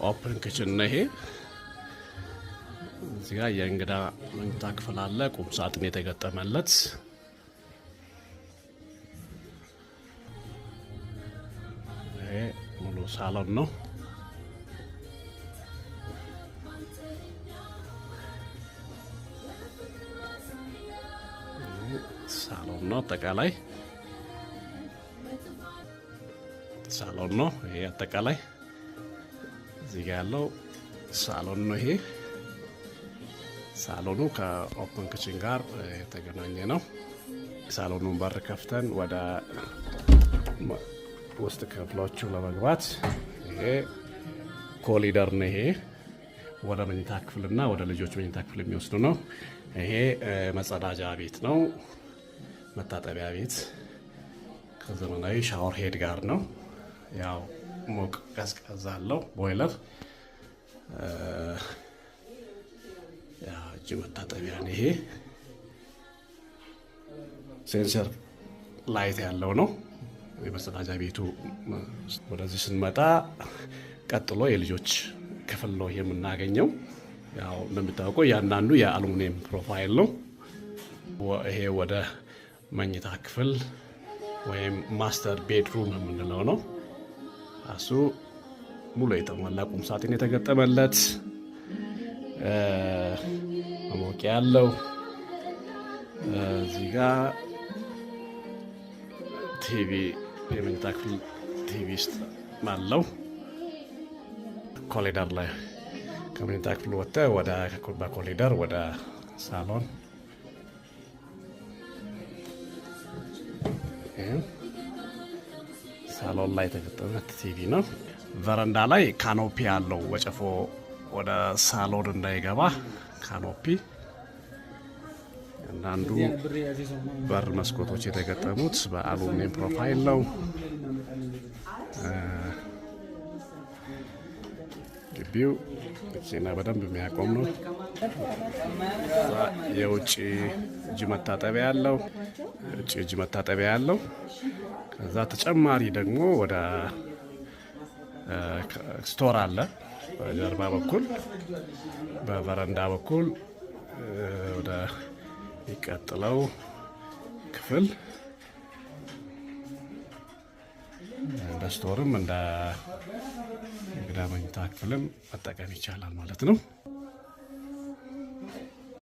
ኦፕን ኪችን ነው ይሄ። እዚህ ጋር የእንግዳ መኝታ ክፍል አለ፣ ቁም ሳጥን የተገጠመለት። ይሄ ሙሉ ሳሎን ነው። ሳሎን ነው አጠቃላይ ሳሎን ነው ይሄ አጠቃላይ። እዚህ ጋር ያለው ሳሎን ነው ይሄ። ሳሎኑ ከኦፕን ኪችን ጋር የተገናኘ ነው። ሳሎኑን በር ከፍተን ወደ ውስጥ ክፍሎቹ ለመግባት ይሄ ኮሪደር ነው። ይሄ ወደ መኝታ ክፍልና ወደ ልጆች መኝታ ክፍል የሚወስዱ ነው። ይሄ መጸዳጃ ቤት ነው፣ መታጠቢያ ቤት ከዘመናዊ ሻወር ሄድ ጋር ነው። ያው ሞቅ ቀዝቀዝ አለው ቦይለር። ያው እጅ መታጠቢያ ነው ይሄ። ሴንሰር ላይት ያለው ነው የመጸዳጃ ቤቱ። ወደዚህ ስንመጣ ቀጥሎ የልጆች ክፍል ነው የምናገኘው። ያው እንደምታውቀው እያንዳንዱ የአሉሚኒየም ፕሮፋይል ነው። ይሄ ወደ መኝታ ክፍል ወይም ማስተር ቤድሩም የምንለው ነው። እሱ ሙሉ የተሟላ ቁም ሳጥን የተገጠመለት መሞቂያ ያለው። እዚህ ጋር ቲቪ የመኝታ ክፍል ቲቪ ውስጥ አለው። ኮሪደር ላይ ከመኝታ ክፍል ወጥተህ ወደ በኮሪደር ወደ ሳሎን ሳሎን ላይ የተገጠመ ቲቪ ነው። ቨረንዳ ላይ ካኖፒ አለው። ወጨፎ ወደ ሳሎን እንዳይገባ ካኖፒ። አንዳንዱ በር መስኮቶች የተገጠሙት በአሉሚኒየም ፕሮፋይል ነው። ግቢው ዜና በደንብ የሚያቆም ነው። የውጭ እጅ መታጠቢያ ያለው እጅ መታጠቢያ ያለው። ከዛ ተጨማሪ ደግሞ ወደ ስቶር አለ በጀርባ በኩል። በቨረንዳ በኩል ወደ የሚቀጥለው ክፍል እንደ ስቶርም እንደ እንግዳ መኝታ ክፍልም መጠቀም ይቻላል ማለት ነው።